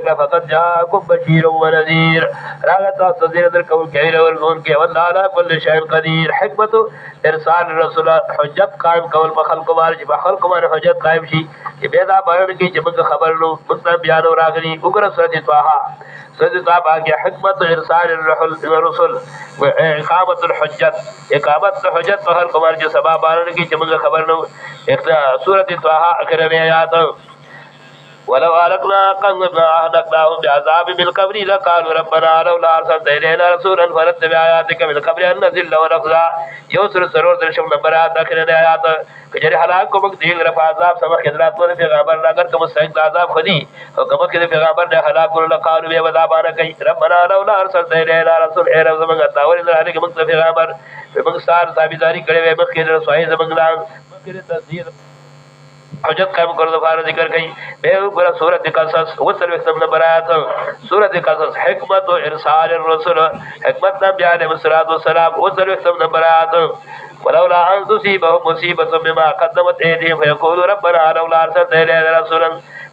فقد جاءكم بشير ونذير راغتا تذير در قول كبير ورغون کے والله على كل شيء قدير حکمت ارسال الرسول حجت قائم قول بخلق مار جب خلق مار حجت قائم شي کہ بیدا بیان کی جب خبر لو مطلب بیان راغنی اگر سورۃ طه سورۃ طه کی حکمت ارسال الرسل واقامت الحجت اقامت الحجت خلق مار جو سبب بیان کی جب خبر لو سورۃ طه اخر میں آیات ولو أهلكناهم بعذاب من قبل لقالوا ربنا لولا أرسلت إلينا رسولا فنتبع آياتك من قبل أن نذل ونخزى يوسر سرور درشم نمبرات داخل آيات کجری حالات کو مقدین رفع عذاب سبق حضرات و پیغمبر اگر کہ مستحق عذاب خودی اور کم کہ پیغمبر نے ہلاک اور لقالوا بے عذابنا کہ ربنا لولا ارسلت الينا رسول اے رب زمان تاور ذرا کہ مقتدی پیغمبر بمقصار تابعداری کرے ہوئے مخیر رسوئی زمان مخیر تصدیق حجت قائم کر دوبارہ ذکر گئی بے اوپر سورۃ قصص وصل وسلم نمبر آیات سورۃ قصص حکمت و ارسال الرسل حکمت نبی علیہ الصلوۃ والسلام وصل وسلم نمبر آیات ولولا ان تصيبهم مصیبۃ بما قدمت ایدیہم فیقولوا ربنا لولا ارسلت الینا رسولا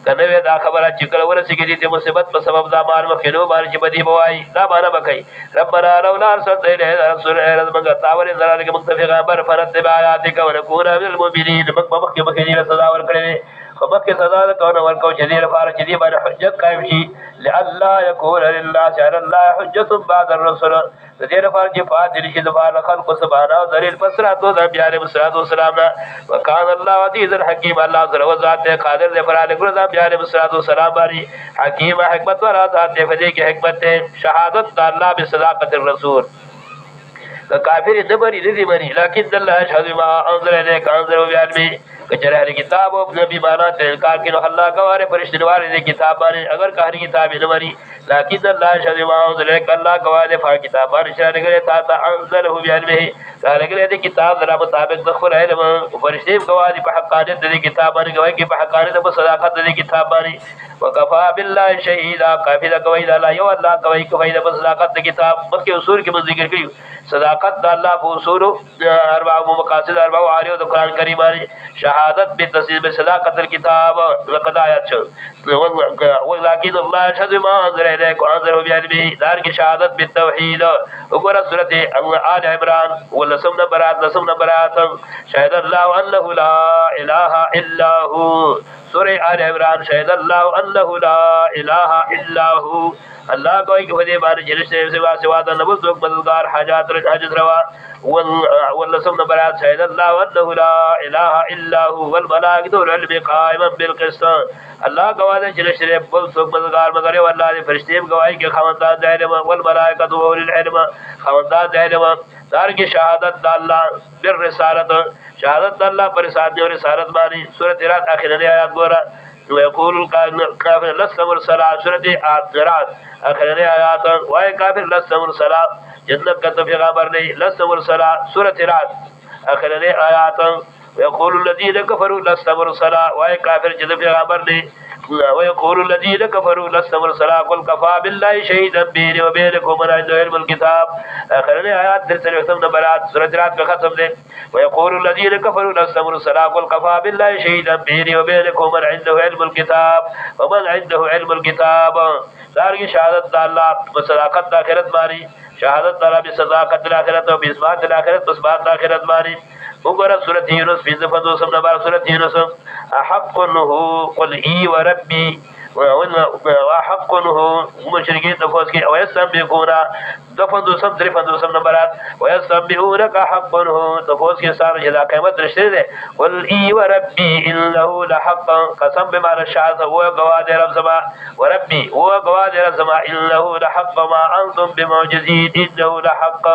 کنوے دا خبر چکل ورسی کی دی مصیبت پر سبب دا مار مخلو مار جبدی بوائی دا مانا بکئی ربنا لولا ارسلت الینا رسولا رزمنگا تاور ذرا کے مقتفی خبر فرتبع آیاتک ونکون من المؤمنین مکمک مخیر صدا ور کرے خبر کے صدا کون ور کو جدیر فار جدی بار حجت قائم شی لالا یکون للناس علی اللہ حجت بعد الرسل دیر فار جی فاضل شی دبار خلق سبحانہ دلیل فسرات و بیان مسرات و سلام وکان اللہ عزیز الحکیم اللہ ذل وذات قادر دے فرال گردا بیان مسرات و سلام باری حکیم حکمت والا ذات فدی کی حکمت شہادت اللہ بصداقت الرسول کافر نبری ندی منی لیکن اللہ اشهد ما انزل الیک انزل بیان کچرہ کتاب و نبی مانا انکار کی اللہ گوارے فرشتے والے کتاب مانے اگر کہ کتاب نہ مانی لیکن اللہ اشهد ما انزل الیک اللہ گوارے فار کتاب مانے شان کرے تا انزله بعلمه قال کہ کتاب ذرا مطابق ذخر علم فرشتے گوارے بحقانیت دی کتاب مانے گواہی کی بحقانیت و صداقت دی کتاب مانے وکفا بالله شهیدا کافی گواہی اللہ یو اللہ گواہی کو فائدہ صداقت دی کتاب مت کے اصول کے ذکر کی صداقت اللہ کو اصول اربع مقاصد اربع عاریہ قرآن کریم مانے شهادت بالتصديق بصداقة الكتاب وقد آيات ولكن الله يشهد ما أنزل إليك وأنزله بعلمه ذلك شهادت بالتوحيد وقرأ سورة آل عمران ولسم نبرات شهد الله أنه لا إله إلا هو سورة آل عمران شهد الله أنه لا إله إلا هو اللہ کوئی کہ فدی بار جلس سے سوا نبوت مددگار حاجات حاجت روا واللسم نبرات شهد الله أنه لا إله إلا هو والملائكة والعلم قائما بالقسط اللہ گواہ جل شریف بل سوک مددگار مگر والله نے فرشتے گواہی کے خواندان علم والملائکۃ والعلم خواندان علم دار کی شہادت اللہ بالرسالت شہادت اللہ پر رسالت اور رسالت مانی سورۃ رات آخر آیات گورا ويقول الكافر لست مرسلا سورة آخرات آخر آیات وائے کافر لست مرسلا جنت کا تو پیغمبر نہیں لست مرسلا سورۃ رات آخر آیات ويقول الذين كفروا لست مرسلا وائے کافر جنت پیغمبر نہیں ويقول الذين كفروا لست مرسلا قل كفى بالله شهيدا بيني وبينكم من عنده علم الكتاب آخر آیات در سے ختم نمبرات سورۃ رات کا ختم دے ويقول الذين كفروا لست مرسلا قل كفى بالله شهيدا بيني وبينكم من عنده علم الكتاب ومن عنده علم الكتاب دار کی شہادت اللہ بصداقت آخرت ماری شہادت اللہ بصداقت الاخرت و باثبات الاخرت باثبات الاخرت ماری وقرأ سورة يونس في زفن وسم نبار سورة يونس أحق هو قل إي وربي وحق هو مشركين تفوز كي ويستنبئون دفن دوسم درفن دوسم نبرات ويستنبئونك حق هو تفوز كي صار جدا قيمت رشده قل إي وربي إنه لحق قسم بمعنى الشعر هو قواد رب سما وربي هو قواد رب سما إنه لحق ما أنتم بمعجزين إنه لحق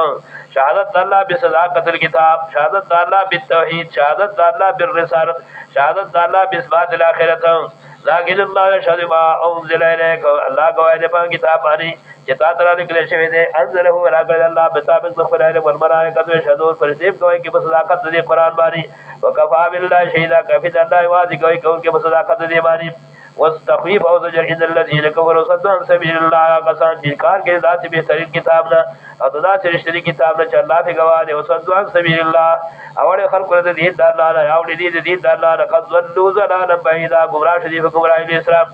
شهادت الله بصداقة الكتاب شهادت الله بالتوحيد شهادت الله بالرسالة شهادت الله بإثبات الآخرة لكن الله يشهد ما أنزل إليك الله قواعد پاک کتاب آنی جتا ترا نکلے شوید انزله ولا قال الله بسابق القرآن والملائكة يشهدون فرسيب قواعد کی بصداقت دی قرآن بانی وكفى بالله شهيدا كفى الله واضح قواعد کی بصداقت دی بانی والتخويف او زجر ان الذين كفروا صدوا عن سبيل الله قسان انکار کے ذات بہترین کتاب نہ اتنا سے رشتہ کتاب نہ اللہ پہ گواہ دے صدوا عن سبيل الله اور خلق رد دین اللہ نہ اور دین اللہ قد ضلوا ضلالا بعيدا گمراہ شدی گمراہی اسلام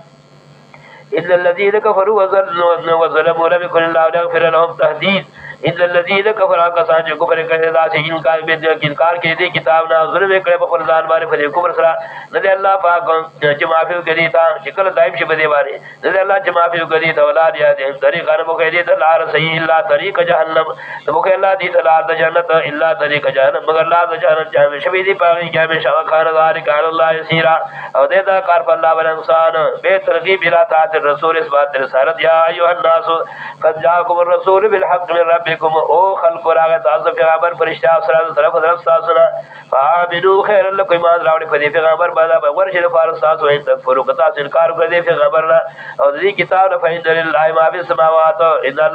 إن الذين كفروا وظلموا لم يكن الله ليغفر لهم تهديد إن الذين كفروا كسان جو کفر کړي دا چې انکار کوي دي کتاب نه ظلم کړي په خپل ځان باندې په کفر سره نه الله پاک چې معافي کوي تا چې کله دایم شي بده باندې نه الله چې معافي کوي ته اولاد یاد طریق نه مو کوي ته لار صحیح الا طریق جهنم ته مو کوي الله دې ته لار جنت الا طریق جهنم مگر لار جهنم جامع شوی دي پاغي جامع شوا خان ذالک علی الله یسیرا او دې دا کار په الله باندې انسان به ترغیب الى طاعت الرسول اثبات رسالت یا ایها الناس قد جاءكم الرسول بالحق من ربكم او خلق راغ تاسو پیغمبر فرشتہ سره طرف تاسو نه فامنوا خير لكم ایمان راوړي په دې پیغمبر باندې ورشه فارس تاسو هیڅ تکفروا کتا انکار کوي پیغمبر نه او دې کتاب فإن لله ما في السماوات اذا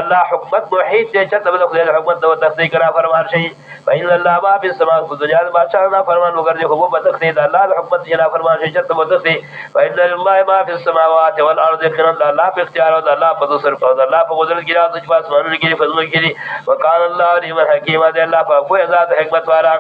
الله حکمت محیط دې چې تبلغ دې حکمت او تصدیق را فرمان شي فإن الله ما في السماوات دنیا بادشاہ نه فرمان وګرځي خو په تخدید الله حکمت چې را فرمان شي چې تبلغ فإن لله ما في السماوات والارض كن الله په اختیار او الله په تصرف او الله په قدرت کې راځي چې پاسمانونو کې فضل کې وکال الله علیم حکیم دې الله په کوئی ذات حکمت والا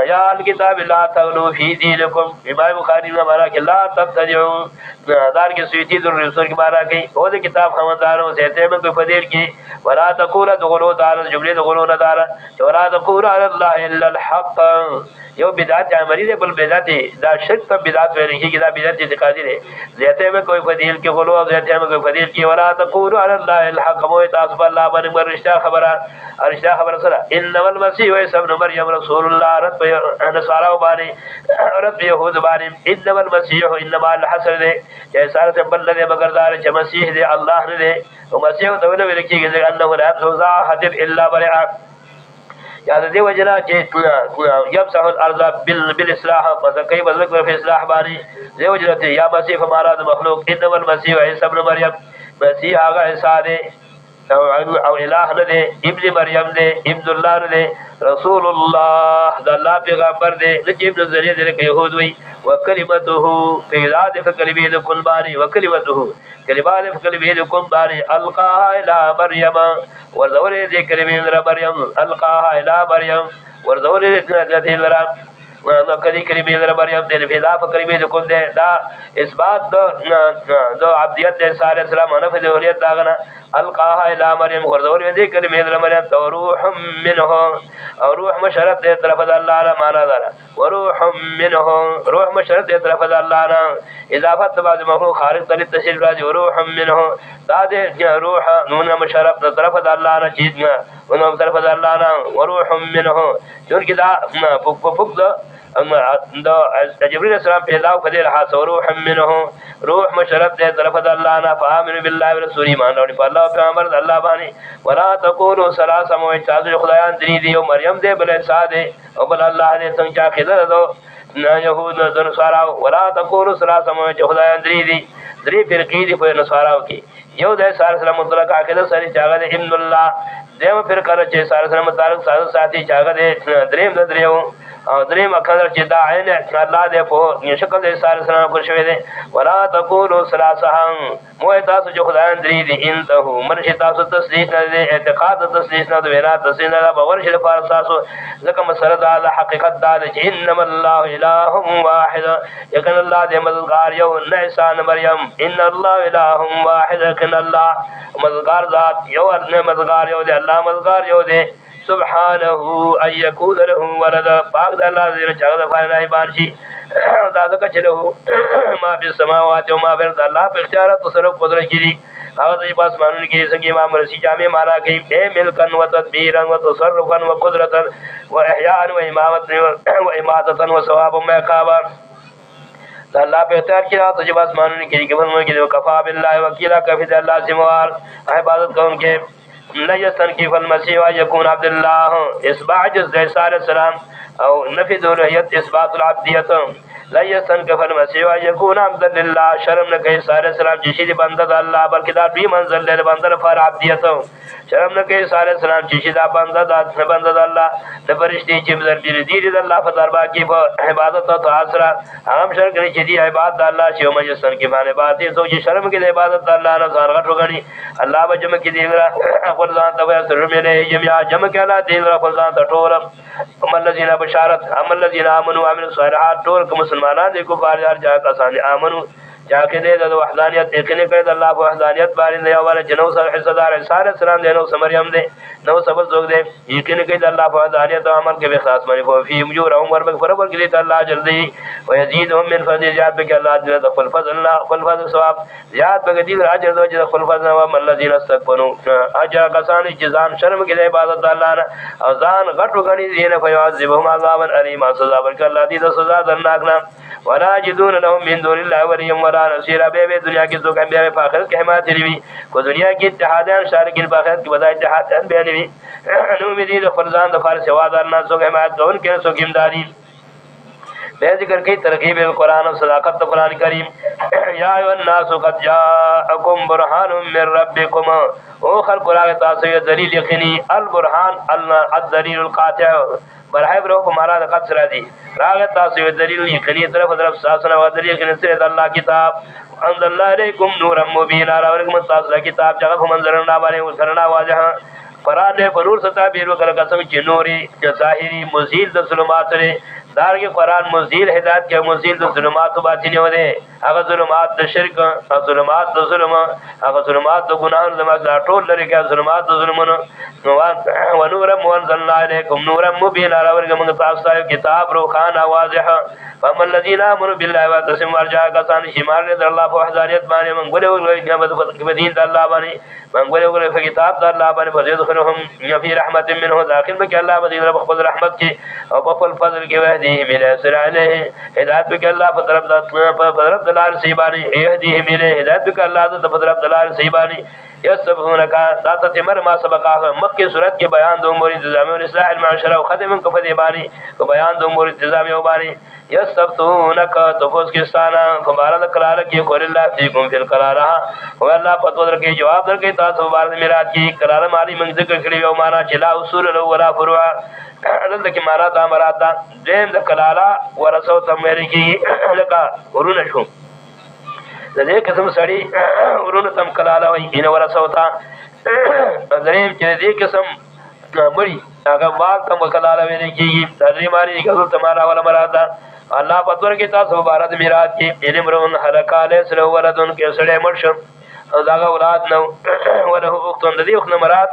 یا الکتاب لا تغلو فی دینکم امام بخاری میں مانا کہ لا تبتدعوا دار کے سویتی در رسول کی مانا کہ وہ کتاب خمداروں سے میں کوئی فضیل کی ولا تقول دغلو دار جملے دغلو نہ دار ولا تقول علی اللہ الا الحق یو بدعت عملی دے بل بدعت دا شرک تب بدعت ویلے کی دا بدعت اعتقادی دے زیادہ میں کوئی فضیل کی غلو زیادہ میں کوئی فضیل کی ولا تقول علی اللہ الحق مو تاسب اللہ بن رشتہ خبر سرا انما المسیح عیسی ابن مریم رسول اللہ رب نصارى وباني رب يهود باني انما المسيح انما الحسن دے جیسا سے بل دے مگر دار چ مسیح دے اللہ نے دے مسیح تو نے لکھی کہ انه لا يبزا حد الا برئ یا دې وجنا چې يمسح الارض بالاصلاح فكيف ذكر في اصلاح باني دې وجنا یا مسیح ہمارا مخلوق انما المسيح عیسی ابن مریم مسیح آغا عیسی دے او الہ نے دے ابن مریم دے ابن اللہ نے رسول اللہ دا اللہ پیغمبر دے ابن ذریعہ دے کہ یہود وی وکلمته فی ذات فکلمہ کن باری وکلمته کلمات فکلمہ کن باری القاها الى مریم ورزور دے کلمہ مریم القاها الى مریم ورزور دے مریم کلی کلمه در مریم دے فضا کلمه کو دے دا اثبات دو عبدیت دے سارے السلام انف دے ولیت داغنا القاها الى مریم ورزور دے کلمه در مریم تو روح منه اور روح مشرت دے طرف اللہ نے مانا دارا وروح منه روح مشرت دے طرف اللہ نے اضافت بعد مخلوق خارج طریق تشریف راج وروح منه دا دے روح نون مشرف طرف اللہ نے چیز انہوں طرف اللہ نے وروح منه جو کہ دا فوق دا جبريل السلام پیدا کدے رہا روح منه روح مشرف دے طرف اللہ نا فامن بالله ورسوله ایمان اور اللہ پیغمبر اللہ بانی ولا تقولوا ثلاثه مو چاذ خدایان دری دی مریم دے بل سادے او بل اللہ دے سنچا کھلا دو نا یہود در سارا ولا تقولوا ثلاثه مو خدایان دری دی دری فرقی دی پر نصارا کی یو دے سارا سلام مطلق عقیدہ ساری چاغ دے ابن اللہ دیم پھر کر چے سارا سلام مطلق ساتھی چاغ دے دریم دریو اور دریم اکھر جدا عین اللہ دے پو شکل دے سارے سلام کو شوی دے ولا تقولوا ثلاثه مو تاس جو خدایان دری دی انتهو مرشد تاس تصدیق دے اعتقاد تصدیق نہ ویرا تصدیق نہ باور شل فارساسو زکه مسرد علی حقیقت دال انما الله اله واحد یکن اللہ دے مددگار یو نحسان مریم ان اللہ اله واحد یکن اللہ مددگار ذات یو مددگار یو دے اللہ مددگار یو دے سبحانه ان يكون له ولد پاک د الله دې چاغه فارای بارشي دا ځکه چې له ما په سماوات او ما په الله په اختیار تصرف قدرت کړي هغه د پاس مانون کې څنګه امام رسی جامع معنا کوي اے ملکن و تدبیرا و تصرفا و قدرتا و احیاء و امامت و اماتتا و ثواب و عقابا اللہ پہ اختیار کیا تو جب آسمانوں کی قبل کی کفا باللہ وکیلا کفی اللہ سے موار عبادت کون کے لا يستنكف المسيح ان يكون عبد الله اثبات عجز عيسى عليه السلام او نفي ذريت اثبات العبدية لا يستنكف المسيح ان يكون عبد لله شرم نہ کہ عيسى عليه السلام جشید بندہ اللہ بلکہ دا بھی منزل لے بندہ فار عبدیت شرم نہ کہ عيسى عليه السلام جشید بندہ اللہ نہ فرشتے چمزر دی اللہ فتربا کی عبادت تو آسرا ہم شرک نہیں چدی عبادت اللہ شیو مجسن کی معنی بات ہے تو یہ شرم کی عبادت اللہ نہ زارغت ہوگی اللہ بجم کی دیگرا قرآن تو سر میں نے جمع جمع کلا دیگرا قرآن ٹور ام الذين بشارت ام الذين امنوا وعملوا الصالحات ٹور مسلمانان کو بار جا کا سان امنوا چاکه دې د وحدانیت یقین کړی د الله په وحدانیت باندې یو ور جنو سره حصدار عیسی علیه السلام دی نو مریم دی نو سبب زوګ دی یقین کړی د الله په وحدانیت او عمل کې به خاص باندې په فی مجورهم ور مغفرت ورکړي ته الله جلدی و یزيدهم من فضل زیاد به الله جل د خپل فضل الله خپل فضل ثواب زیاد به دې اجر د وجه خپل فضل او الذين استكبروا اجر کسان چې ځان شرم کې د عبادت الله نه او ځان غټو غني دین په عذابهم عذابا الیما سزا ورکړي الله دې د سزا درناک نه ولا يجدون لهم من دون الله وليا ولا نصيرا به دنیا کې څوک هم به په آخرت کې حمایت لري کو دنیا کې اتحادان شارکین په آخرت کې بدای اتحادان به لري نو مې دې د فرزان د فارس وادار نه څوک حمایت کون کې څوک امدادي به ذکر کوي ترغیب القرآن او صداقت قرآن کریم یا ایها الناس قد جاءکم برهان من ربکم او خلق راغ تاسو دلیل یقینی البرهان الدلیل القاطع برهه برو کو مارا د قصر دی راغ تاسو دلیل یقینی طرف ساسنا و دلیل یقینی سره الله کتاب انزل الله علیکم نور مبین را ورکم تاسو کتاب جگہ منظرنا باندې وسرنا واضح قرآن دے فرور ستا بیرو کل قسم چی نوری ظاہری مزیل د ظلمات رے دارنگی قرآن مزیل ہدایت کے مزیل د ظلمات باطنی ہو دے اگر ظلمات د شرک اگر ظلمات د ظلم اگر ظلمات د گناہ دا ٹول لرے کیا ظلمات د ظلمن ونورم وانزلنا علیکم نورم مبین آراورگ منگ تافسائیو کتاب روخانا واضح فاما الذین آمنوا باللہ واتسم ورجا کسان شمار نے در اللہ پا وحدانیت بانے منگولے ہوگئے بدین در اللہ بانے منگولے ہوگئے فکتاب در اللہ بانے فزیدخلهم فی رحمت منہ داخل بکی اللہ بدین رب خفض رحمت کی اور بفل فضل کی وحدیه من اثر علیہ ہدایت بکی اللہ فطرب دلال سیبانی اہدیه من ہدایت بکی اللہ فطرب دلال سیبانی یسبحونکا داتا تمر ما سبقا مکی صورت کے بیان دو امور انتظامی اور اصلاح المعاشرہ و خدم کفت بانی کو بیان دو امور انتظامی و بانی یسبحونکا تفوز کستانا فبارد قرار کی قول اللہ فیکم فی القرارہ و اللہ پتوز رکے جواب در کے تاثر مبارد میراد کی قرار مالی منگ ذکر کری و مانا چلا اصول لو ولا فروع عدد کی مانا تا مراد دا دین دا قرارہ و رسو تمیری کی لکا ورون شو دې قسم سړی ورونه تم کلاله وي ان ورسوتا دریم چې دې قسم مړی هغه واک تم کلاله وي کیږي درې ماری کله تمہارا ولا مرادا الله پتور کې تاسو مبارک میراث کې علم رون حرکاله سره ولدون کې سړی مرشم او دا اولاد نو وله وختون دې وخت مراد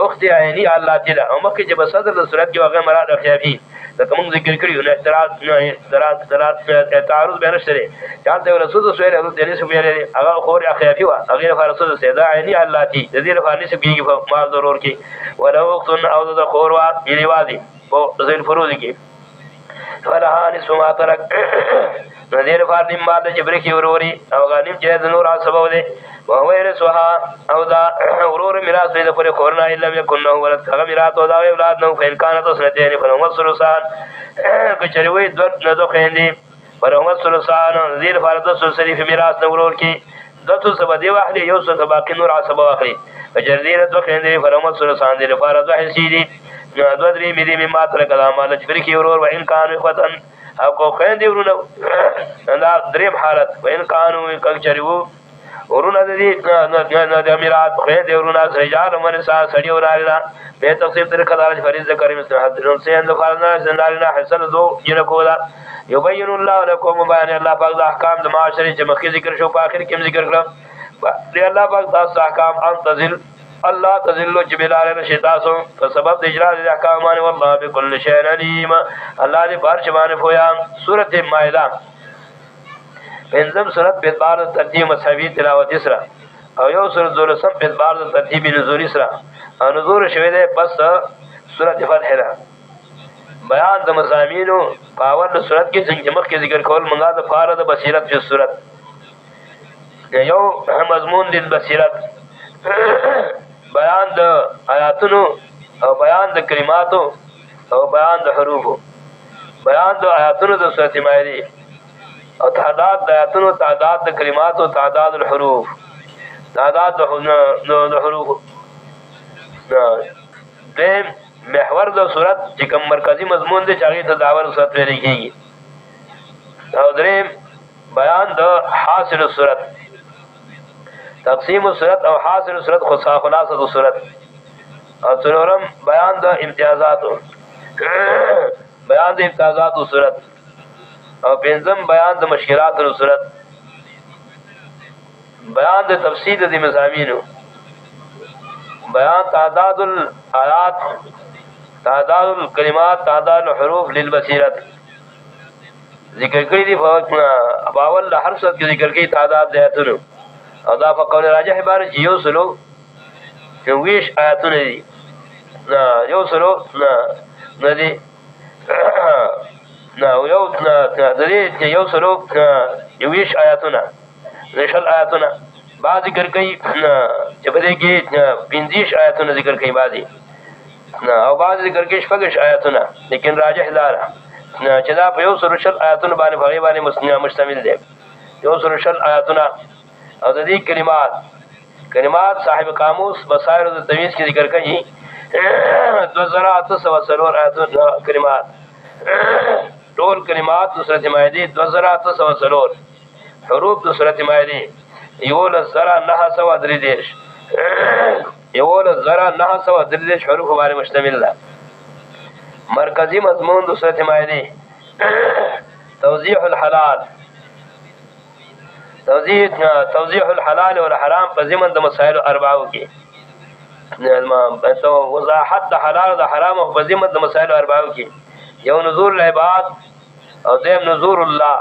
اخت عینی الله تعالی او مکه چې بصدر د صورت کې هغه مراد اخیافي دا کوم ذکر کړیو نه اعتراض تعارض بین شری چاته رسول سویر حضرت دلی سے بیان هغه خور اخیافي وا هغه رسول سیدا عینی الله تی د دې لپاره نسب کیږي ما ضرور کی ولو وختون او د خور وا دی وادي او زین فروز کی فلها نسب ما ترک د دې لپاره نیم ماده چې برخي وروري او غنیم چې د نور سبب دی وهو يرثها او دا ورور میراث دې پر خورنا الا يكن له ولد هغه میراث او دا اولاد نو فین کانت سنتين فنو سلسان کچریوي د دو خېندي فرو سلسان زیر فرض سلسلی فی میراث ورور کی دتو سبا دی واحد یو سبا باقی نور عصبه واخلي فجردیر دو خېندي فرو سلسان دې فرض حسیدی دو درې مې دې ما تر کلام مال چې کی ورور و ان کان فتن او کو خېندي ورونه دا دریم حالت و ان کانو کچریو ورونه دې د میراث خې دې ورونه رجال مرسا سړی وراله به تفصیل تر کدار فریضه کریم حضرت سے اند فرنا زندالنا حسن دو جن کولا یبین الله لكم بیان الله پاک د احکام د معاشري چې مخکې ذکر شو په اخر کې ذکر کړم دی الله پاک تاسو احکام ان تذل الله تذل جبلال نشتاسو په سبب د اجرا د احکام باندې والله بكل شيء عليم الله دې بار شمانه پویا سورته مائده پنځم سورت په اعتبار ترتیب مصحفي تلاوت سره او یو سورت دولسم په اعتبار ترتیب نزولی سره او نزول شوی دی پس سورت فتح ده بیان د مضامینو په اول سورت کې څنګه مخکې ذکر کول منګه د فار د بصیرت په سورت یو مضمون د بصیرت بیان د آیاتونو او بیان د کلماتو او بیان د حروفو بیان د آیاتونو د سورت مائده او تعداد د آیاتونو تعداد د کلمات او تعداد الحروف تعداد د حروف د محور د صورت چې کوم مرکزی مضمون دی چې هغه ته داور صورت ویل کیږي او دریم بیان د حاصل صورت تقسیم الصورت او حاصل الصورت خلاصه الصورت او څلورم بیان د امتیازات بیان د امتیازات الصورت او پنځم بیان د مشکلات الصورت بیان د تفصیل د مضامینو بیان تعداد الآیات تعداد الکلمات تعداد الحروف للبصیرت ذکر کړی دی باول هر څه کې ذکر کړي تعداد د آیاتونو او دا په قول راجح عبارت یو سلو 24 آیاتونه دي یو سلو نه دي یو یو سلو 20 آیاتونه نشل آیاتونه بعض ذکر کوي چې په دې کې 15 آیاتونه ذکر کوي بعضي او بعض ذکر کوي 6 آیاتونه لیکن راجح دار چې دا په یو سلو شل آیاتونه باندې مشتمل دي یو سلو شل آیاتونه او د دې کلمات صاحب قاموس بصائر د تمیز کې ذکر کوي 2800 آیاتونه کلمات ټول کلمات د سورۃ مائده 2800 حروف د سورۃ مائده یول زرا 933 حروف باندې مشتمل ده مرکزی مضمون د سورۃ مائده توضیح الحلال توضیح الحلال والحرام په ضمن د مسائل اربعو کې وضاحت د حلال او د حرام په ضمن د مسائل اربعو کې یو نزول العباد او دیم نزول الله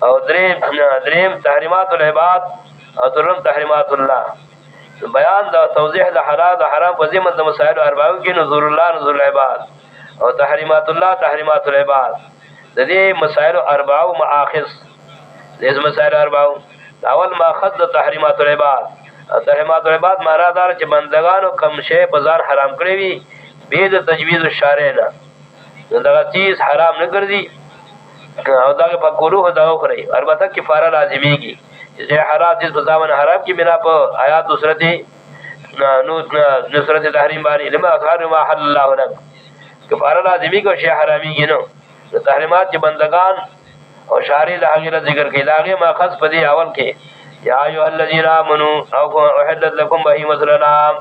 او دریم تحریمات العباد او درم تحریمات الله بیان د توضیح د حلال د حرام په ضمن د مسائل اربعو کې نزول الله نزول العباد او تحریمات الله تحریمات العباد د دې مسائل اربعو ماخذ دې مسائل اربعو اول ماخذ د تحریمات العباد تحریمات العباد معنا دا چې بندگانو کم شی په ځان حرام کړی وي به د تجویز الشارع نه دا چیز حرام نه ګرځي او دا په کولو دا خوري البته کفاره لازميږي چې حرام چیز په ځامن حرام کې بنا په آیات نصرت تحریم باندې لما خار ما حل الله لك کفاره لازمي کو شی حرامي نو تحریمات چې بندگان او شارع د هغه ذکر کې لاغه ماخذ په دې اول کې یا ایه الذین آمنوا او احلت لكم بهیمۃ الانعام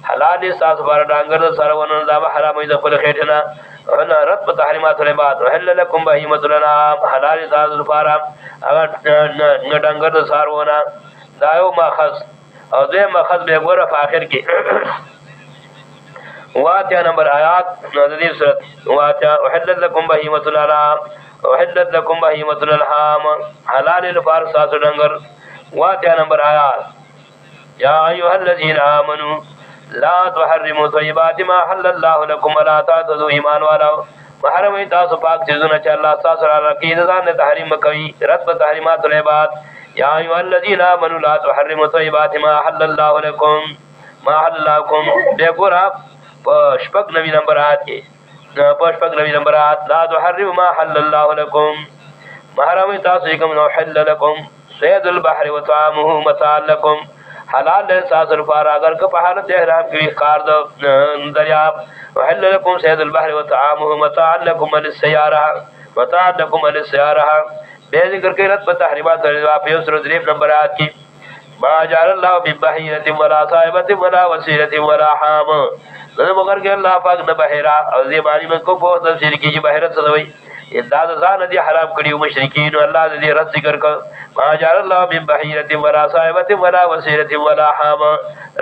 حلال استاس بار ډانګر سرونه دا حرامې د خپل خېټنه انا رد په تحریمات العباد وحل لكم بهیمۃ الانعام حلال استاس لپاره هغه ډانګر سرونه دا یو ماخذ او دې ماخذ به ګوره په اخر کې واته نمبر آیات د دې صورت واته وحل لكم بهیمۃ الانعام وحلت لكم بهیمۃ الانعام حلال لپاره تاسو ډنګر واته نمبر آیات یا ایها الذین آمنوا لا تحرموا طیبات ما حل الله لكم ولا تعتدوا ایمان والو محرم تاسو پاک چیزونه چې الله تاسو را کړی ځان تحریم کوي رد په تحریمات العباد یا ایها الذین آمنوا لا تحرموا طیبات ما حل الله لكم ما حل لكم دغه پشپک نوی نمبر آیات کې پشپک نوی نمبر آیات لا تحرموا ما حل الله لكم محرم تاسو کوم نو حل لكم صید البحر وطعامه متاع لكم حلال تاسو لپاره اگر که په حالت احرام کې کار د دریاب وحل لكم صید البحر وطعامه متاع لكم وللسيارة به ذکر کې رد په تحریمات او په یسر ذریف نمبر آیات کې ما جعل الله من بحيرة ولا صائبة ولا وسيلة ولا حام نو مگر کې الله پاک نه بحیرا او زیبانی من کو په تفسیر کې چې بحیرت څه وایي انداز ځان دي حرام کړیو مشرکین الله دې رد ذکر کړ ما جعل الله من بحيرة ولا صائبة ولا وسيلة ولا حام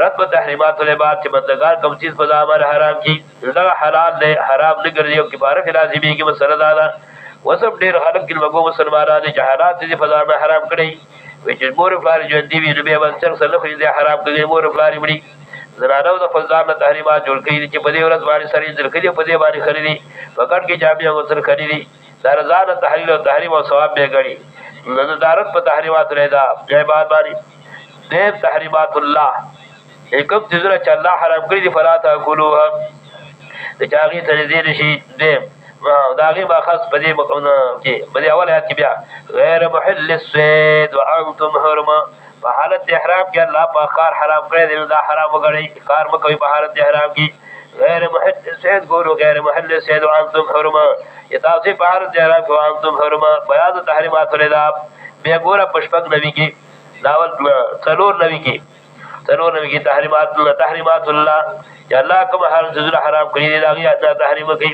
رد په تحریمات العباد چې بندگان کوم چیز په ځامن حرام کی دا حلال دی حرام نه ګرځي او کفاره لازمي کې مسله دا وسب ډیر خلک کې لګو مسلمانانو جهالات دې په ځامن حرام کړی وي چې مور فلار ژوند دی وی به باندې سره خو دې حرام کړی مور فلار مړي زنانو د فزام تحریمات جوړ کړي چې په دې ورځ باندې سړي ذکر کړي په دې باندې خريدي پکړ کې جامع غسل خريدي دا رضان تحلیل او تحریم او ثواب به غړي نظارت په تحریمات لیدا عبادت باندې دې تحریمات الله کوم څه چې الله حرام کړی دي فلا تاکلوها د چاغي تنذیر شي دې داغي با خاص په دې مقام کې په دې اول آیت کې بیا غیر محل الصید وانتم حرم په حالت احرام کې الله په کار حرام کړی دی دا حرام وګړي کار مکوې په حالت احرام کې غیر محل الصید ګورو غیر محل الصید وانتم حرم یتاسې په حالت احرام کې وانتم حرم بیان تحریمات لیدا بیا ګوره پشپک نبی کې داول څلور نبی کې تحریمات الله چې الله کوم حرام ذل حرام کړی دی دا غي تحریم کوي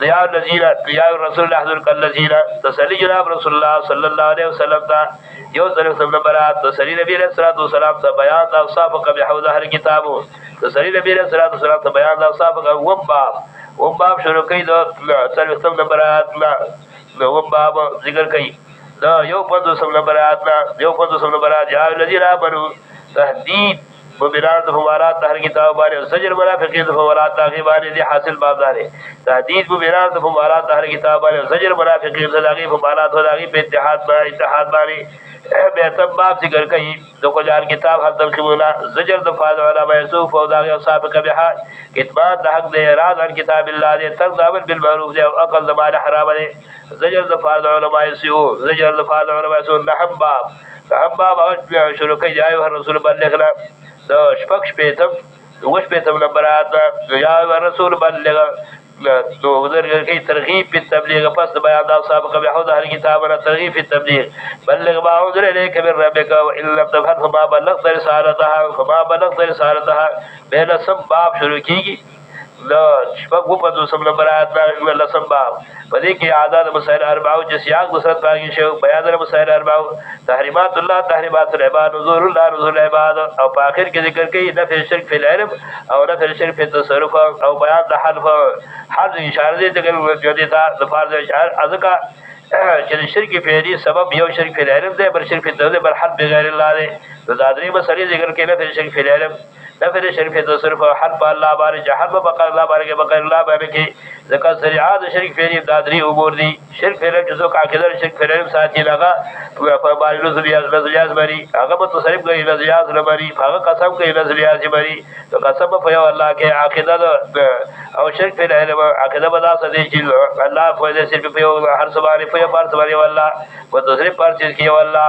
ضیاء الذین ضیاء رسول الله حضور کالذین تسلی جناب رسول الله صلی الله علیه وسلم تا یو طرف سم نمبرات تسلی نبی علیہ الصلوۃ والسلام تا بیان تا اوصاف قبل حوض هر کتابو تسلی نبی علیہ الصلوۃ والسلام تا بیان تا اوصاف وباب شروع کئی دو طرف سم نمبرات وباب ذکر کئی دا یو پندو سم نمبرات یا الذین آمنوا تهدید مبینات فمارات ہر کتاب بارے سجر منافقین فمارات تاغی بارے دی حاصل باب دارے تحدید مبینات فمارات ہر کتاب بارے سجر منافقین صداقی فمارات صداقی پہ اتحاد بارے بیتم باب ذکر کئی دو کجار کتاب حد تلقیمونا زجر دفاظ علامہ یسوف و داغی و صاحب کبحا کتمان دا حق دے راز عن کتاب اللہ دے ترد عمل بالمعروف دے اقل دمال حرام دے زجر دفاظ علامہ یسوف زجر دفاظ علامہ یسوف نحم باب شروع کئی جائے و رسول بلغنا دا شپک شپیتم وش پیتم نمبرات یا رسول بلغ تو ادھر کی ترغیب فی التبلیغ پس بیان دا سابق بحوض اہل کتابنا ترغیب فی التبلیغ بلغ ما انزل الیک من ربک وان لم تفعل فما بلغت رسالتها بین سب باب شروع کی گی شپک وہ پدو سب نمبرات لسم باب بدی کی عادات مسائل اربعو جسیاق دوسرت باقی شو بیان مسائل اربعو تحریمات اللہ تحریمات العباد نزور اللہ نزور العباد او پاخر کے ذکر کی نفی الشرک فی العلم او نفی الشرک فی التصرف او بیان دا حلف اشارہ دے تکر جودیتا دفار دے اشار ازکا چل شرک فی سبب یو شرک فی العلم دے بر شرک فی التصرف بر حد بغیر اللہ دے دادری مسئلے ذکر کے نفی الشرک فی العلم نفر شرک تصرف حرف اللہ بارے جہر بقر اللہ بارے کے بقر اللہ بارے کے ذکر سریعات شرک فیری دادری امور دی شرک فیرم جزو قاقدر شرک فیرم ساتھی لگا فرمانی نزلیاز مری اگر متصرف گئی نزلیاز نمری فاگر قسم گئی نزلیاز مری تو قسم فیو اللہ کے عقیدہ او شرک فیرم عقیدہ بدا سدی چیل اللہ فیدہ صرف فیو ہر سبانی فیو پار سبانی واللہ متصرف پار چیز کی واللہ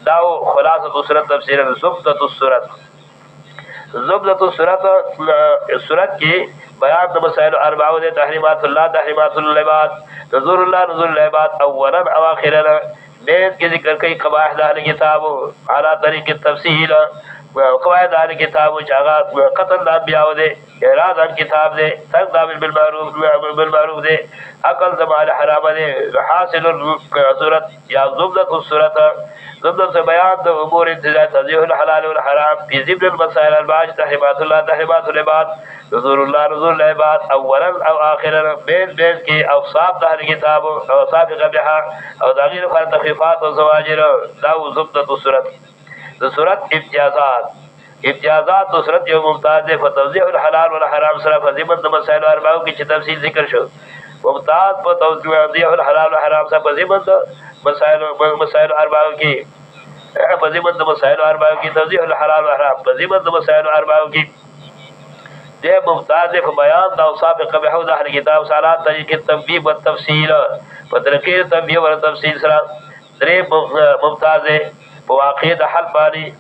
داو خلاصت صورت تفسیر زبطت الصورت زبدت الصورت کی بیان مسائل اربعو دے تحریمات اللہ تحریمات العباد نزور اللہ نزور العباد اولا اواخرا بیت کے ذکر کئی قواعد اہل کتاب علی طریق التفصیل قواعد اہل کتاب چاہا قتل انبیاء دے اعراض عن کتاب دے ترک دامن بالمعروف دے عقل زمان حرام دے حاصل الصورت یا زبدت الصورت ضمن سے بیان دو امور انتظار تضیح الحلال والحرام فی ضمن المسائل الباج تحریمات اللہ تحریمات العباد نزور اللہ نزور العباد اولا او آخرا بین کی اوصاف دہر کتاب اوصاف قبحہ او داغیر فار تخفیفات و زواجر داو ضمنت صورت صورت امتیازات صورت جو ممتاز ہے فتوضیح الحلال والحرام صرف ضمن مسائل اربعو کی تفصیل ذکر شو ممتاز فتوضیح الحلال والحرام صرف ضمن مسائل اربعو کی فضیمت مسائل اربعو کی توضیح الحلال والحرام فضیمت مسائل اربعو کی دے ممتاز بیان دا اوصاف قبح و ظاہر کتاب سالات طریق التنبیہ والتفصیل وطریقی التنبیہ والتفصیل سرا درے ممتاز فواقع دا حل بانی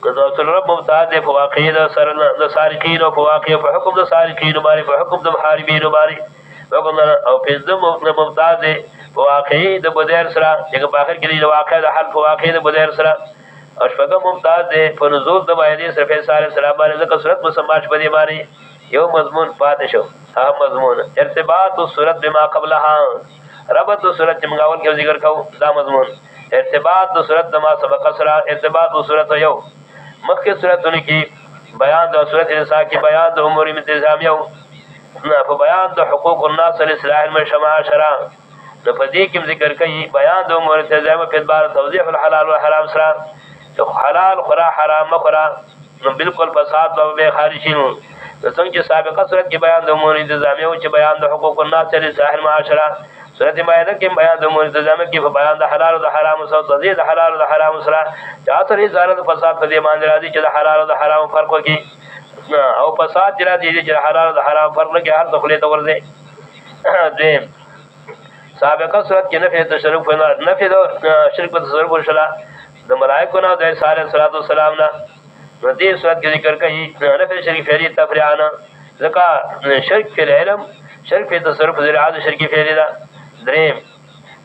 سلرب ممتاز فواقع دا سارقین و فواقع فحکم دا سارقین بانی فحکم دا محاربین بانی او فیزدم ممتاز واقعی د بدر سره چې په اخر کې د واقع د حل واقعی د بدر سره او شپږم ممتاز ده په نزول د مایدی سره فیصله سلام باندې د صورت مسماش په دی باندې یو مضمون پاتې شو هغه مضمون ارتباط الصورت بما قبلها ربط الصورت چې مغاول کې ذکر کوو دا مضمون ارتباط الصورت ما سبق سره ارتباط الصورت یو مخکې صورتونه کې بیان د صورت انسان کې بیان د امور انتظامیه په بیان د حقوق الناس الاصلاح المجتمع شرع نفذی کم ذکر کئی بیان دو امور انتظام فی بار توضیح الحلال والحرام سرا تو حلال خورا حرام مخورا بالکل فساد بے خارشین سنگ چی سابقہ صورت کی بیان دو امور انتظامی ہو چی بیان دو حقوق الناس چلی ساحر معاشرہ صورت مائدہ کی بیان دو امور انتظامی کی بیان دو حلال و حرام سرا تضیح دو حلال و حرام سرا چاہتر ہی زارت فساد فضی مان راضی چی حلال و حرام فرق کی او فساد جرا دیجی چی حلال و حرام فرق لکی ہر دخلیت ورزے دیم سابقہ صورت کی نفی تشرف نفی دو شرک تصرف ورشلا دو ملائکو نا دو عیسیٰ علیہ السلام نا ندی صورت کی ذکر کئی نفی شرک فیری تفریعانا ذکا شرک فی العلم شرک فی تصرف زرعات شرک فیری دا دریم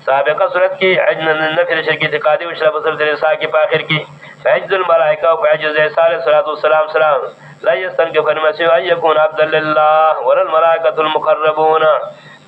سابقہ صورت کی نفی شرک اعتقادی ورشلا بصرف عیسیٰ کی پاخر کی فعجز الملائکہ و فعجز عیسیٰ علیہ السلام لا يستنكف المسيح أن يكون عبدا لله ولا الملائكة المقربون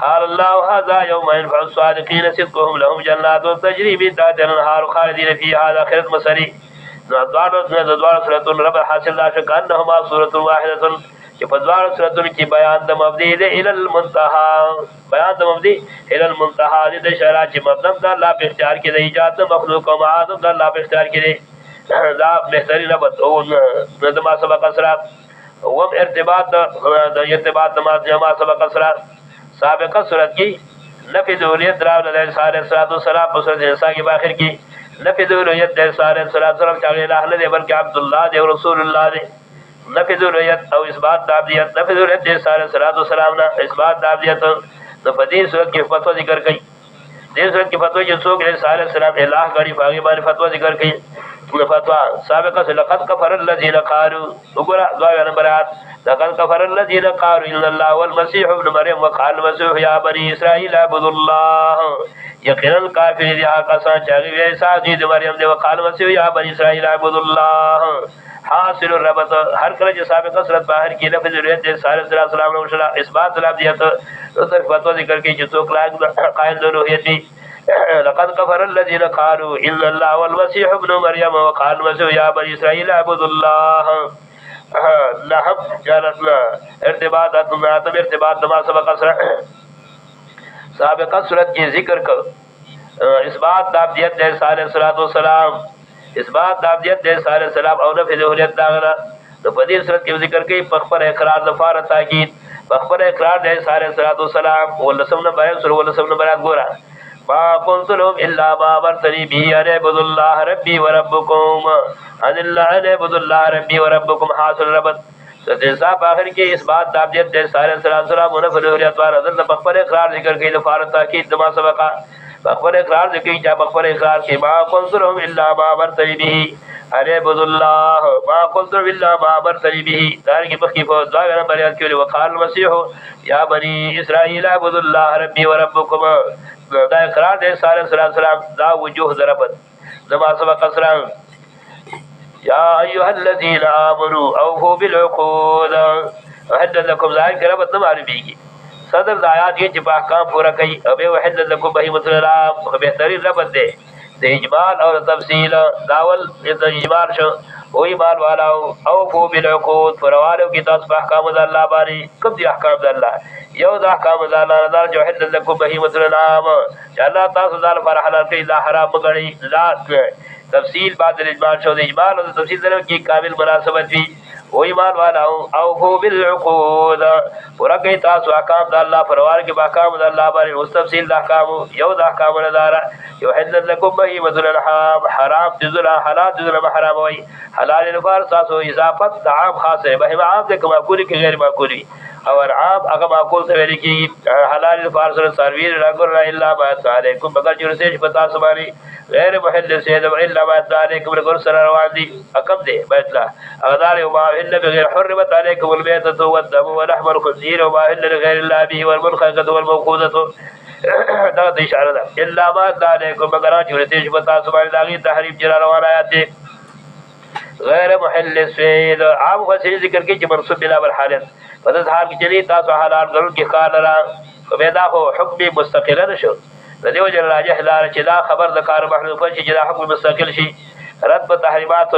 قال الله هذا يوم ينفع الصادقين صدقهم لهم جنات تجري من تحتها الأنهار خالدين فيها هذا آخرت مسری دوار سورتون رب حاصل داشت کانہما سورت واحدۃ کہ دوار سورتون کی بیان د مبدی الى المنتهى بیان د مبدی الى المنتهى د اشارات چې مبدم د الله په اختیار کې د ایجاد مخلوق او معاد د الله په اختیار کې دا بهترین ربط او د ما سبق اسرا و ارتباط د ارتباط ما سبق اسرا سابقہ صورت کی نفی ذوریت راو علیہ السلام پر صورت انسان کی باخر کی نفی ذوریت علیہ السلام چاہیے اللہ نے بلکہ عبداللہ دے رسول اللہ دے نفی ذوریت او اثبات تابعیت نفی ذوریت علیہ السلام نا اثبات تابعیت تو فدی صورت کی فتوہ ذکر کی دین صورت کی فتوہ جو سوک علیہ السلام الہ گاڑی فاغی بانی فتوہ ذکر کی فتوہ سابقہ سے لقد کفر الذین قالوا اگرہ دعوی نمبرات لقد كفر الذين قالوا إن الله والمسيح ابن مريم وقال المسيح يا بني إسرائيل اعبدوا الله يقينا الكافر ذي قسم چاغي عيسى ابن مريم دے وقال المسيح يا بني إسرائيل اعبدوا الله حاصل الربط ہر کله سابقہ صورت باہر کی لفظ ضرورت ہے صلی اللہ علیہ وسلم نے اثبات لفظیت تو فتوا ذکر کی جو تو قائل الوہیت لقد كفر الذين قالوا إن الله والمسيح ابن مريم وقال المسيح يا بني إسرائيل اعبدوا الله لحب جالتنا ارتباطات مناتب ارتباط دما سبق اسرع سابقہ صورت کی ذکر کر اثبات دابدیت دے سارے صلاة والسلام اثبات دابدیت دے سارے سلام او نفذ حلیت داغنا تو فدی صورت کی ذکر کی پخبر اقرار دفار تاکید پخبر اقرار دے سارے صلاة والسلام واللسم نبائن سر واللسم نبائن گورا ما قلت لهم إلا ما أمرتني به أن اعبدوا الله ربي وربكم أن اعبدوا الله ربي وربكم حاصل ربط صاحب آخر کی اس بات تابعیت دے سارے سلام ونفر حریت وار حضرت بخبر اقرار ذکر کی دفارت تاکید دما سبقا بخبر اقرار ذکر کی بخبر اقرار کی ما قلت لهم إلا ما أمرتني به أن اعبدوا الله ما قلت لهم إلا ما أمرتني به دار کی بخی فوز دعا بریاد کی وقال المسیح یا بنی اسرائیل اعبدوا الله ربي وربكم دا اقرار دے سارے سلام دا وجوہ ضربت دما سبق اسرام یا ایها الذین آمنوا اوفوا بالعقود وحد لكم ذلك ربط نماری بیگی صدر آیات یہ چپا احکام پورا کئی ابے وحد لكم بہیمت الرام بہترین ربط دے د اجمال او تفصیل داول د اجمال شو او ایمان والاو اوفو بالعقود فروالو کی تاسو په احکام د الله باندې کوم دي احکام د الله یو د احکام د الله رضا جو حل لكم بهیمۃ الانعام چې الله تاسو ځان پر حلال کړي لا حرام کړي لا تفصیل بعد الاجمال شو د اجمال او تفصیل سره کی کامل مناسبت وي او ایمان والاو اوفو بالعقود ورکه تاسو احکام د الله پروار کې احکام د الله باندې مستفصل د احکام یو د احکام لدار یو حل لكم بهیمۃ الانعام حرام ذل حلال ذل حرام وي حلال الفار تاسو اضافت عام خاصه بهیمه عام د کما کولی کې غیر معقولی او عام هغه معقول څه ویل کی حلال الفار سره سرویر راګور الا ما علیکم مگر جرسه پتا سبانی غیر محل سید الا ما علیکم رګور سره روان دي حکم دي بیت الله اغدار وما الا بغیر حرمت علیکم المیتۃ والدم ولحم الخنزیر وما الا لغیر الله به والمنخنقۃ والموقوذۃ دا د اشاره ده الا ما علیکم مگر جرسه پتا سبانی داغي تحریم جرا روان آیات دي غیر محل سید عام وسیله ذکر کې چې منصوب بلا بالحالت فذهار کې چلی تاسو حلال غرض کې قال را وبدا هو حکم مستقل نشو د دیو جل راجح لار چې دا خبر د کار محذوف چې دا حکم مستقل شي رد په تحریمات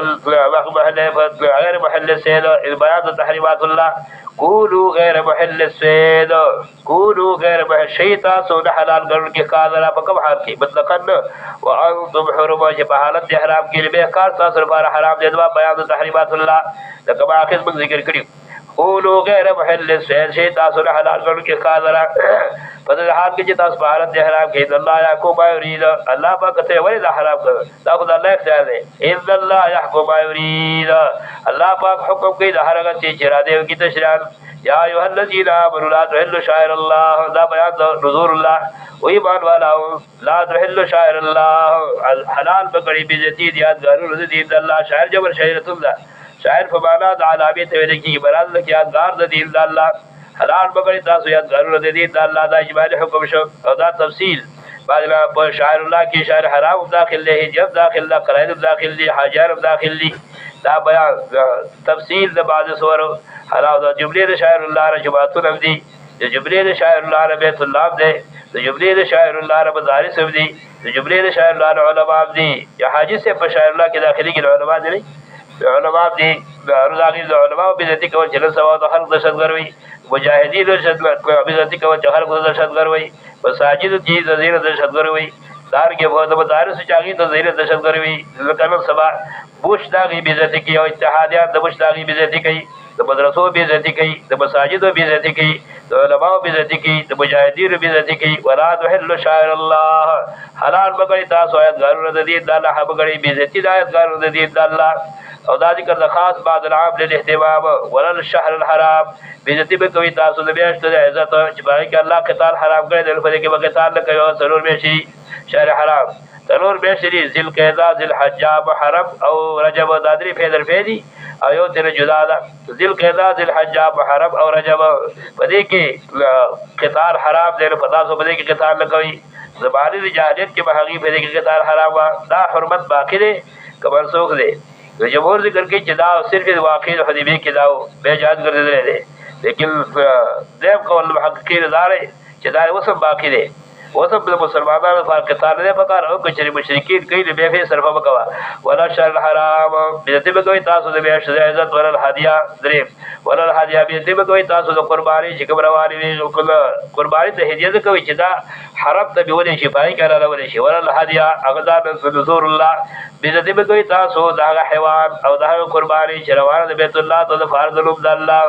غیر محل سید بیان تحریمات الله قولوا غیر محل الصید قولوا غیر محل شیطا سو حلال غرض کې قال را په کوم حال کې مطلقاً وانتم حرم چې په حالت احرام کې به کار تاسو لپاره حرام دي دا بیان تحریمات الله لکه ما اخر موږ ذکر کړیو قولوا غیر محل الصید شیطا سو حلال غرض کې قال را په دې حال کې چې تاسو په حالت احرام کې الله يحكم ما يريد الله پاک ته ولې حرام کړ دا خدای الله اختیار دی ان الله يحكم ما يريد الله پاک حکم کوي د هر هغه چې اراده وکړي تشریع یا ایها الذین آمنوا لا تحلوا شعائر الله دا بیان د نذور الله و ایمان والاو لا تحلوا شعائر الله حلال بکړي بیزتی دي یادګارو د دین الله شاعر جبر شعیرت الله شاعر فبانا د علامه ته ویل کی برال د یادګار د دین الله حلال بکړي تاسو یادګارو د دین الله دا اجمالی حکم شو او دا تفصیل بعد په شاعر الله کې شاعر حرام داخل له جب داخل له قرائن داخل له حجار داخل له دا بیان تفصیل د بعض سورو حلال د جمله د شاعر الله رجباتون دي د جمله د شاعر الله بیت الله دی د جمله د شاعر الله مدارس دي د جمله د شاعر الله علماء دي یا حاجی سے په شاعر الله کې داخلي کې علماء دي علماء دي رضاغي د علماء به ذاتي کول چې سوا د خلق د شذګروي مجاهدین د شذګر به ذاتي کول چې خلق د شذګروي مساجد دي د زیر د شذګروي دار کې په مدارس چاغي د زیر د شذګروي ځکه سبا بوش داغي به ذاتي کې او اتحادیات د بوش داغي به ذاتي کوي د مدرسو به ذاتي کوي د مساجد به ذاتي کوي د علماء به ذاتي کوي د مجاهدین به ذاتي کوي ولا تحل شعائر الله حلال بغیر تاسو آیات غارو د دې د الله بغیر به ذاتي د آیات غارو د دې د الله او دا ذکر د خاص بعد العام للاهتمام ولل الشهر الحرام بیزتی به کوي تاسو د میاشتو د عزت چې باندې کې الله قتال حرام کړی دی په دې کې به قتال نه کوي او ضرور به شي شهر حرام ضرور به شي ذل قعده ذل حج محرم او رجب دادری فیدر فیدی او یو تر جدا ده ذل قعده ذل حج محرم او رجب په دې کې قتال حرام دی په تاسو په دې کې قتال نه کوي زبانی د جاهلیت کې به هغه په دې کې قتال حرام دا حرمت باقی دی کبر سوخ دی جمهور ذکر کې چې دا صرف واقع حدیبیه کې دا به جهاد ګرځیدل دي لیکن دیم قول محققین داري چې دا وسم باقی دی وسم د مسلمانانو په قتال نه پکار او کچري مشرکین کوي به به صرف وکوا ولا شر الحرام بیرته به کوي تاسو د به عزت ورل هدیه دریم ورل هدیه بیرته به کوي تاسو د قرباني چې کومرواري وي قرباني ته هدیه کوي چې دا حرم ته به ولې شي پای کړه ولې شي ورل هدیه اغدار نذور الله بیرته به کوي تاسو دا حیوان او دا قرباني چې روانه د بیت الله ته فرض لوب د الله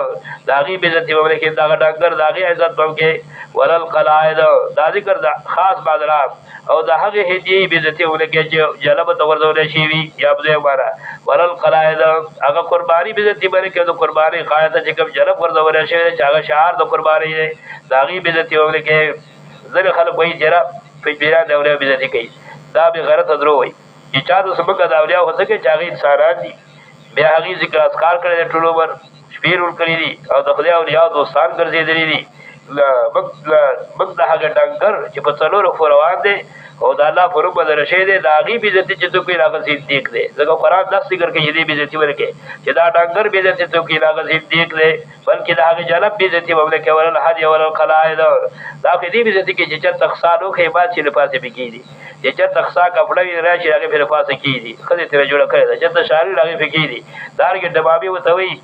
داغي بیرته به کې دا ډنګر داغي عزت پوکې ولل قلائد دا ذکر خاص بادراب او د هغه هدیه بیزتی ولکه چې جلب تورزول شي وی یا بده مارا ولل قلائد هغه قربانی بیزتی باندې کې د قربانی قایته چې کوم جلب ورزول شي چې هغه شعار د قربانی داغي بیزتی ولکه زره خلک وایي جرا په بیره د اولیا بیزتی کوي دا به غلط درو وي چې چا د سبق د اولیا هڅه کې چاغي انسانان دي بیا هغه ذکر اسکار کړي ټول عمر شپیر ور کړی دي او د خدای اولیا دوستان ګرځېدلې دي موږ د هغه ډنګر چې په څلورو خو روان دی او د الله پر روبه د رشید د هغې بېزتي چې څوک وي هغه صدیق دی ځکه قرآن داسې ذکر کوي چې دې بېزتي ورکړي چې دا ډنګر بېزتي څوک وي هغه صدیق دی بلکې د هغې جنب بېزتي به ولکې ولل الهدي ولل قلائد دا خو دې بېزتي کې چې چېرته خسا لوښی باد چې له پاسه پې کېږي چې چېرته خسا کپړه وي راشي هغې پې له پاسه کېږي ښځې ترې جوړه کړې ده چېرته شاري هغې پې کېږي دارنګې ډبابي ورته وایي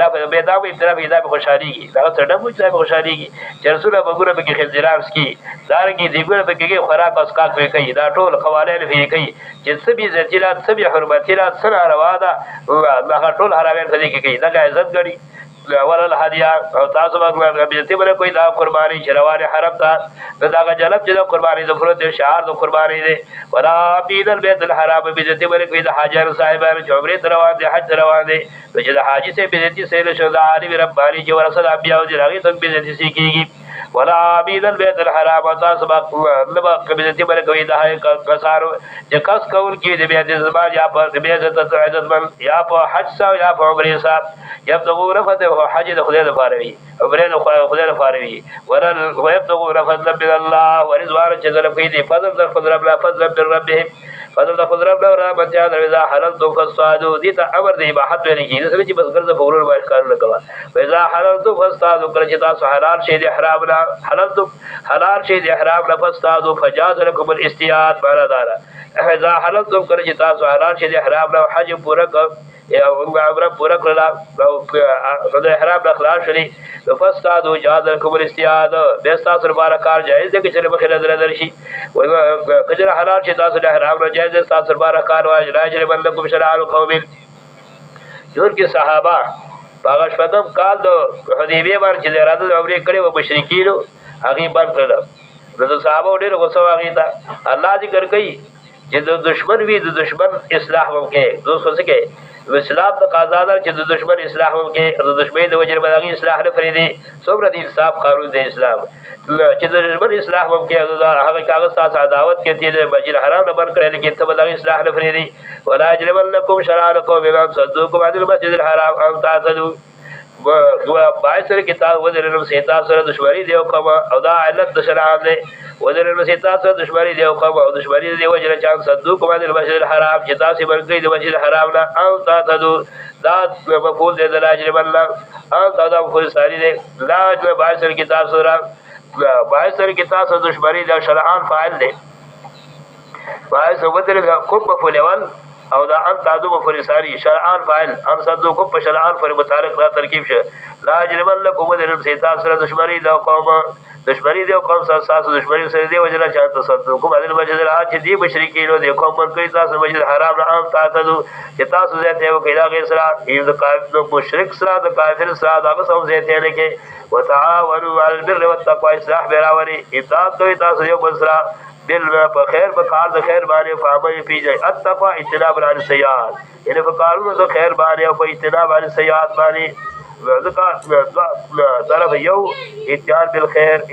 دا به ابتلا پې دا پې خوشحالېږي دغه څه ډم وي چې دا پې خوشحالېږي چرسونه بګونه پکې خنزیران څکي دارنګې دیګونه پکې خوراک او څښاک پې کوي دا ټول قوانین پې کوي چې څه بې عزتي ده څه بې حرمتي ده څه ناروا ده هغه ټول حرامیان په دې کې کوي دغه عزت ګڼي ولل هدیه او تاسو به بېزتي به نه کوئ دا قرباني چې روانې حرم ته نو د هغه جلب چې د قرباني د فرو د شعار د قرباني دی ولا عبید البیت الحرام بېزتي به نه کوئ د حاجیانو صاحبانو چې عمرې ته روان دي حج ته روان دی نو چې د حاجي صاحب بېزتي صحیح نه شو د عالم رباني چې ورثه د انبیاو دي هغې ته هم بېزتي صحیح کېږي ولا عبید البیت الحرام تاسو به بېزتي به نه کوئ د هغې کسانو چې قصد کوونکي د بې عزتمن یا په د بې عزتمن یا په حج سه یا په عمرې سه یبتغون فضلا حج د خدای لپاره وي عمرې د خدای لپاره وي ویبتغون فضلا من الله ورضوانا چې طلب کوي دي فضل د خپل رب نه فضلا من ربهم فضل د خپل رب نه رحمت یاد اذا حللتم فاصطادوا دي ته امر د اباحت ویل کېږي سړي چې بس ګرځه په غرور باندې کارونه کوه واذا حللتم فاصطادوا کله چې تاسو حلال شي د احرام نه حللتم حلال شي د احرام نه فاصطادوا فجاز لكم الاصطياد معنا دا اذا حللتم کله چې تاسو حلال شي د احرام نه حج پوره یا عمره پوره کړله او د احرام نه خلاص شولې نو فاصطادوا جاز لكم الاصطياد بیا ستاسو لپاره کار جایز دی که چېرې مخې نظر درشي که چېرې حلال شي تاسو د احرام نه جایز دی ستاسو لپاره کار لا یجرمنکم شنآن قوم چونکې صحابه په هغه شپږم کال د حدیبیې باندې چې د اراده د عمرې کړې وه مشرکینو هغې بند کړله نو د صحابو ډېره غوسه وه هغې ته الله ذکر کوي چې د دشمن وي د دشمن اصلاح هم کوي دوست څه کوي اسلام تقاضا ده چې د دشمن اصلاح هم کوي د دشمن د وجې نه به د هغې اصلاح نه پرېږدي څومره د انصاف قانون د اسلام چې د دشمن اصلاح هم کوي هغه کاغذ ستاسو عداوت کې چې د مسجد حرام نه بند کړی لیکن ته به د هغې اصلاح نه پرېږدي ولا یجرمنکم شنآن قوم ان صدوکم عن المسجد الحرام ان تعتدوا باعث سره کې تاسو ودرېږم چې تاسو سره دشمني دی او کوم او دا علت د شنآن دی ودرېږم چې تاسو سره دشمني دی او کوم او دشمني دی وجې نه چې ان صدوکم عن المسجد الحرام چې تاسو بند کړئ د مسجد الحرام نه ان تعتدوا دا مفعول دی د لا یجرمن ان دا مفعول ثاني دی لا باعث سره کې تاسو سره باعث سره کې تاسو دشمني دی شنآن فاعل دی باعث ودرېږم کوم مفعول اول او دا ان تعدو مفعول ثاني شرعان فاعل ان صدوکم په شرعان پر متعلق دا ترکیب شه لا یجرمنکم ودرېږم چې تاسو سره دشمني دی او قوم دشمني دی او قوم سره تاسو دشمني سره دی وجه نه چې تصدقکم عن المسجد الحرام چې دې مشرکینو دی قوم پر کوي تاسو مسجد حرام نه عام تعتدو چې تاسو زیاته وکړئ دا غیر سره د کافر مشرک سره د کافر سره دا څه هم زیاته نه کې وتعاونوا على البر والتقوى اصلاح براوري اطاعت کوي تاسو یو بل سره بل په خیر په کار د خیر باندې فعمل پیږي التقوى اجتناب عن السيئات یعنی په کارونو د خیر باندې او په اجتناب عن السيئات باندې ذکر طرف یو اتيان بالخير